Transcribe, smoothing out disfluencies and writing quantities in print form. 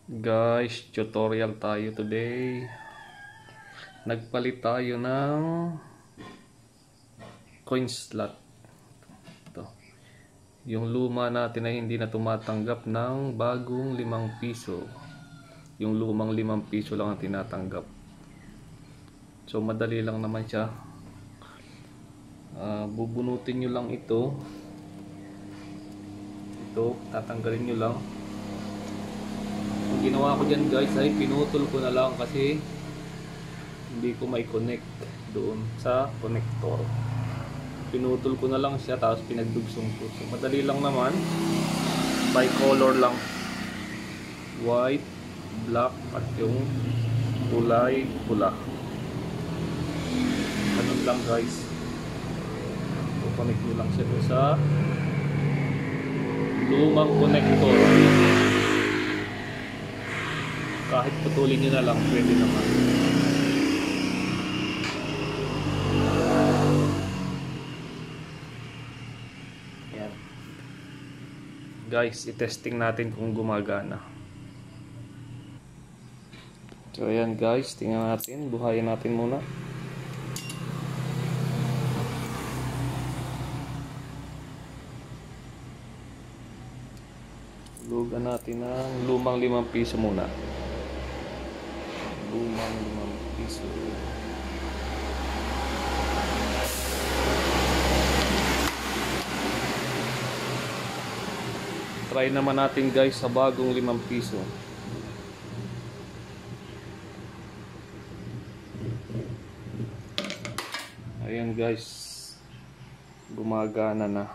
Guys, tutorial tayo today. Nagpalit tayo ng coin slot. Ito. Yung luma natin ay hindi na tumatanggap ng bagong 5 piso. Yung lumang 5 piso lang ang tinatanggap. So madali lang naman siya. Bubunutin nyo lang ito. Ito, tatanggalin nyo lang. Ang ginawa ko dyan guys ay pinutol ko na lang kasi hindi ko may connect doon sa connector. Pinutol ko na lang siya tapos pinagdugsong ko. So madali lang naman, bicolor lang, white, black at yung kulay pula. Ganun lang guys. Connect nyo lang siya doon sa lumang connector. Kahit putulin nyo na lang, pwede naman. Yan. Guys, i-testing natin kung gumagana. So ayan guys, tingnan natin. Buhayin natin muna. Lugan natin ng lumang 5 piso muna. Lumang 5 piso. Try naman natin guys sa bagong 5 piso. Ayan guys, gumagana na.